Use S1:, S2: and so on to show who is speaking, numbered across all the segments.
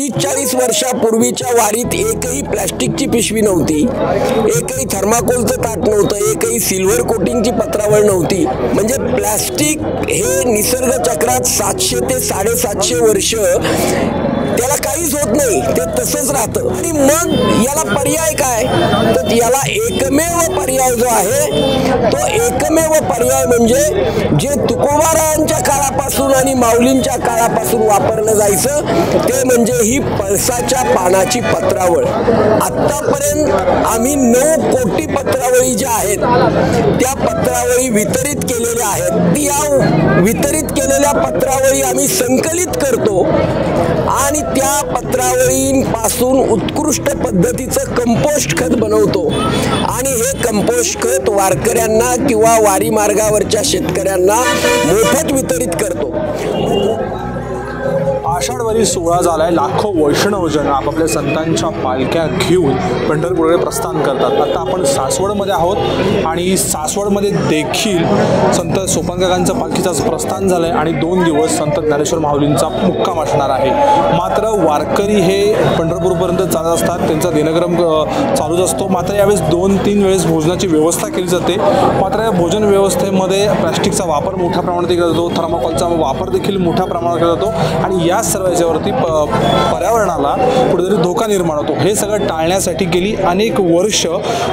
S1: 30-40 वर्षापूर्वीच्या वारीत एकही प्लास्टिकची पिशवी नव्हती, एकही थर्माकोलचं ताट नव्हतं, एकही सिल्वर कोटिंगची पत्रावळ नव्हती। म्हणजे प्लास्टिक हे निसर्ग चक्रात 700 ते 750 वर्ष त्याला काहीच होत नाही, ते तसंच राहतं। आणि मग याला पर्याय काय, तर याला एकमेव पर्याय जो आहे तो एकमेव पर्याय म्हणजे जे तुकोबारायांच्या काळापासून आणि माऊलींच्या काळापासून वापरलं जायचं ते म्हणजे ही पळसाच्या पानाची पत्रावळ। आतापर्यंत आम्ही 9 कोटी पत्रावळी ज्या आहेत त्या पत्रावळी वितरित केलेल्या आहेत। या वितरित केलेल्या पत्रावळी आम्ही संकलित करतो आणि त्या पत्रावळींपासून उत्कृष्ट पद्धतीचं कंपोस्ट खत बनवतो आणि हे कंपोस्ट खत वारकऱ्यांना किंवा वारी मार्गावरच्या शेतकऱ्यांना मोफत वितरित करतो।
S2: आषाढवारी सोहळा झालाय, लाखो वैष्णवजन आपापल्या संतांच्या पालख्या घेऊन पंढरपूरकडे प्रस्थान करतात। आता आपण सासवडमध्ये आहोत आणि सासवडमध्ये देखील संत सोपानकाकांच्या पालखीचं प्रस्थान झालंय आणि 2 दिवस संत ज्ञानेश्वर माऊलींचा मुक्काम असणार आहे। मात्र वारकरी हे पंढरपूरपर्यंत चालत असतात, त्यांचा दिनक्रम चालूच असतो। मात्र यावेळेस 2-3 वेळेस भोजनाची व्यवस्था केली जाते। मात्र या भोजन व्यवस्थेमध्ये प्लास्टिकचा वापर मोठ्या प्रमाणात केला जातो, थर्माकोलचा वापर देखील मोठ्या प्रमाणात केला जातो आणि या सर्व याच्यावरती पर्यावरणाला कुठेतरी धोका निर्माण होतो। हे सगळं टाळण्यासाठी गेली अनेक वर्ष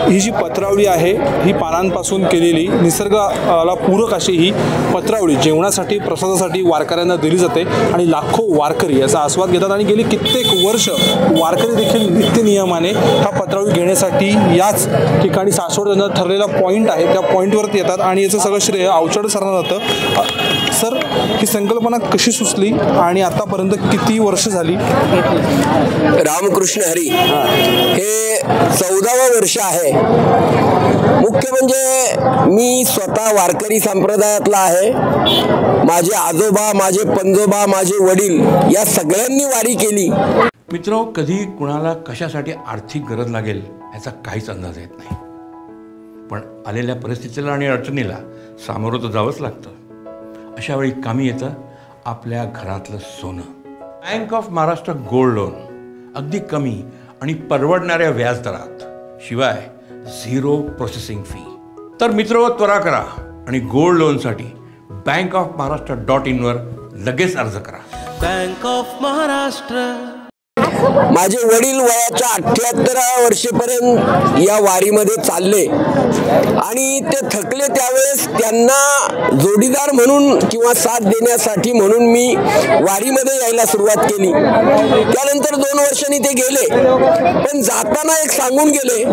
S2: ही जी पत्रावळी आहे ही पानांपासून केलेली निसर्गाला पूरक अशी ही पत्रावळी जेवणासाठी प्रसादासाठी वारकऱ्यांना दिली जाते आणि लाखो वारकरी याचा आस्वाद घेतात आणि गेली कित्येक वर्ष वारकरी देखील नित्य नियमाने हा पत्रावळी घेण्यासाठी याच ठिकाणी सासवड त्यांचा ठरलेला पॉईंट आहे त्या पॉईंटवरती येतात आणि याचं सगळं श्रेय अवचड सरांना जातं। सर, ही संकल्पना कशी सुचली आणि आतापर्यंत किती वर्ष झाली?
S1: रामकृष्ण हरी, हे 14वं वर्ष आहे। मुख्य म्हणजे मी स्वतः वारकरी संप्रदायातला आहे। माझे आजोबा, माझे पंजोबा, माझे वडील या सगळ्यांनी वारी केली।
S3: मित्रो, कधी कुणाला कशासाठी आर्थिक गरज लागेल याचा काहीच अंदाज येत नाही, पण आलेल्या परिस्थितीला आणि अडचणीला सामोरं तर जावंच लागतं। अशा वेळी कामी येतं आपल्या घरातलं सोनं। Bank of Maharashtra gold loan अगदी कमी आणि परवडणाऱ्या व्याजदरात, शिवाय 0 प्रोसेसिंग फी। तर मित्रो, त्वरा करा आणि गोल्ड लोनसाठी bankofmaharashtra.in वर लगेच अर्ज करा।
S4: Bank of Maharashtra.
S1: माझे वडील वयाच्या 78व्या वर्षेपर्यंत या वारीमध्ये चालले आणि ते थकले। त्यावेळेस त्यांना जोडीदार म्हणून किंवा साथ देण्यासाठी म्हणून मी वारीमध्ये यायला सुरुवात केली। त्यानंतर 2 वर्षांनी ते गेले, पण जाताना एक सांगून गेले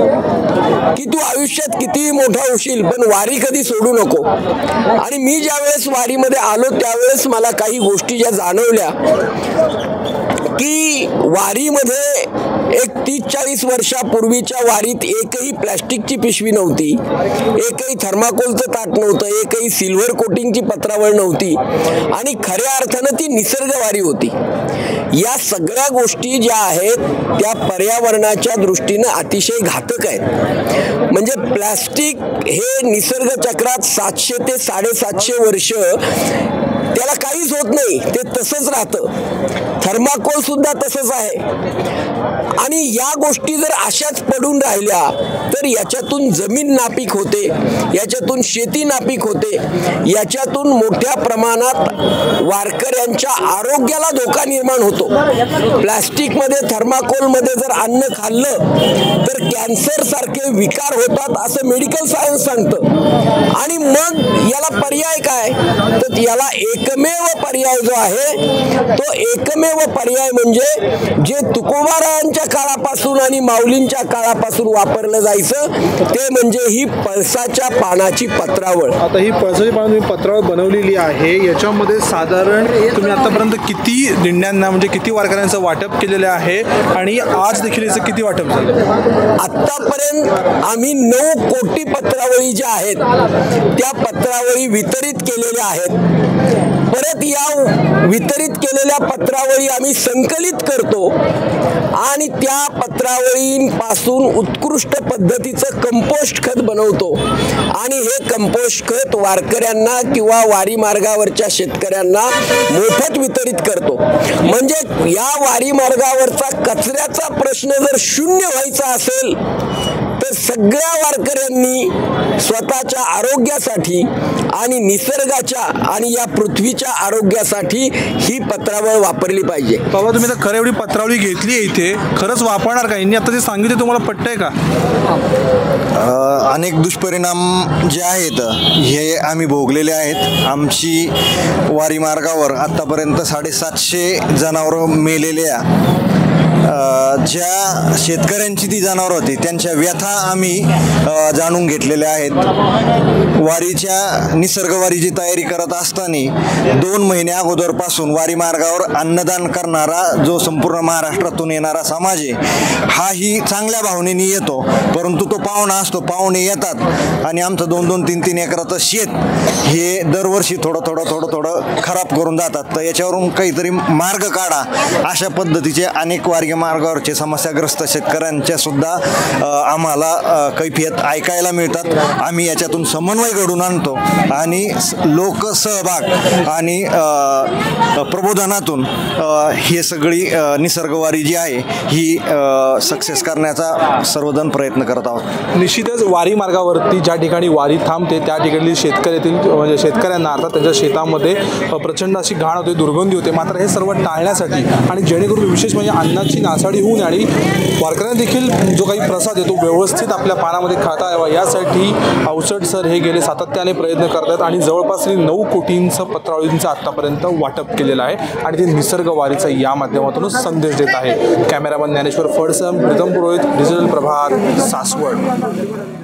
S1: की तू आयुष्यात किती मोठा होशील पण वारी कधी सोडू नको। आणि मी ज्यावेळेस वारीमध्ये आलो त्यावेळेस मला काही गोष्टी ज्या जाणवल्या की वारीमध्ये एक 30-40 वर्षापूर्वीच्या वारीत एकही प्लास्टिकची पिशवी नव्हती, एकही थर्माकोलचं ताट नव्हतं, एकही सिल्वर कोटिंगची पत्रावळ नव्हती आणि खऱ्या अर्थानं ती निसर्गवारी होती। या सगळ्या गोष्टी ज्या आहेत त्या पर्यावरणाच्या दृष्टीनं अतिशय घातक आहेत। म्हणजे प्लास्टिक हे निसर्ग चक्रात 700 ते 750 वर्ष त्याला काहीच होत नाही, ते तसंच राहतं। थर्माकोल सुद्धा तसंच आहे आणि या गोष्टी जर अशाच पडून राहिल्या तर याच्यातून जमीन नापीक होते, याच्यातून शेती नापीक होते, याच्यातून मोठ्या प्रमाणात वारकऱ्यांच्या आरोग्याला धोका निर्माण होतो। प्लास्टिकमध्ये, थर्माकोलमध्ये जर अन्न खाल्लं तर कॅन्सर सारखे विकार होतात असं मेडिकल सायन्स सांगतं। आणि मग याला पर्याय काय, तर याला एकमेव पर्याय जो आहे तो एकमेव पर्याय म्हणजे जे तुकोबारायांच्या काळापासून आणि माऊलींच्या काळापासून वापरलं जायचं ते म्हणजे ही पळसाच्या पानाची पत्रावळ।
S2: आता ही पळसाची पानाची पत्रावळ बनवलेली आहे, याच्यामध्ये साधारण तुम्ही आतापर्यंत किती दिंड्यांना म्हणजे किती वारकऱ्यांचं वाटप केलेलं आहे आणि आज देखील याचं किती वाटप झालं?
S1: आतापर्यंत आम्ही 9 कोटी पत्रावळी ज्या आहेत त्या पत्रावळी वितरित केलेल्या आहेत। परत या वितरित केलेल्या पत्रावळी आम्ही संकलित करतो आणि त्या पत्रावळींपासून उत्कृष्ट पद्धतीचं कंपोस्ट खत बनवतो आणि हे कंपोस्ट खत वारकऱ्यांना किंवा वारी मार्गावरच्या शेतकऱ्यांना मोफत वितरित करतो. म्हणजे या वारी मार्गावरचा कचऱ्याचा प्रश्न जर शून्य व्हायचा असेल तर सगळ्या वारकऱ्यांनी स्वतःच्या आरोग्यासाठी आणि निसर्गाच्या आणि या पृथ्वीच्या आरोग्यासाठी ही पत्रावळ वापरली पाहिजे.
S2: बाबा, तुम्ही तर खरं एवढी पत्रावळी घेतली आहे इथे, खरंच वापरणार का? यांनी आता जे सांगितले तुम्हाला पटतंय का?
S5: अनेक दुष्परिणाम जे आहेत हे आम्ही भोगलेले आहेत. आमची वारी मार्गावर आत्तापर्यंत 750 जनावरं मेलेल्या, ज्या शेतकऱ्यांची ती जनावरं होती त्यांच्या व्यथा आम्ही जाणून घेतलेल्या आहेत. वारीच्या निसर्गवारीची तयारी करत असताना 2 महिन्या अगोदरपासून वारी मार्गावर अन्नदान करणारा जो संपूर्ण महाराष्ट्रातून येणारा समाज आहे हाही चांगल्या भावनेने येतो, परंतु तो पाहुणा असतो. पाहुणे येतात आणि आमचं 2-2, 3-3 एकराचं शेत हे दरवर्षी थोडं खराब करून जातात. तर याच्यावरून काहीतरी मार्ग काढा, अशा पद्धतीचे अनेक वारी मार्गावरचे समस्याग्रस्त शेतकऱ्यांच्या सुद्धा आम्हाला कैफियत ऐकायला मिळतात. आम्ही याच्यातून समन्वय घडवून आणतो आणि लोकसहभाग आणि प्रबोधनातून हे सगळी निसर्गवारी जी आहे ही सक्सेस करण्याचा सर्वजण प्रयत्न करत आहोत.
S2: निश्चितच वारी मार्गावरती ज्या ठिकाणी वारी थांबते त्या ठिकाणी शेतकऱ्यातील म्हणजे शेतकऱ्यांना अर्थात त्यांच्या शेतामध्ये प्रचंड अशी घाण होते, दुर्गंधी होते. मात्र हे सर्व टाळण्यासाठी आणि जेणेकरून विशेष म्हणजे अन्नाची नासाडी होऊन आणि वारकऱ्यांना देखील जो काही प्रसाद आहे तो व्यवस्थित आपल्या पानामध्ये खाता यावा यासाठी अवचट सर हे गेले सातत्याने प्रयत्न करत आहेत आणि जवळपास 9 कोटींचं पत्रावळींचं आत्तापर्यंत वाटप केलेलं आहे आणि ते निसर्ग वारीचा या माध्यमातून संदेश देत आहे. कॅमेरामन ज्ञानेश्वर फडसम, प्रीतम पुरोहित, डिजिटल प्रभात, सासवड.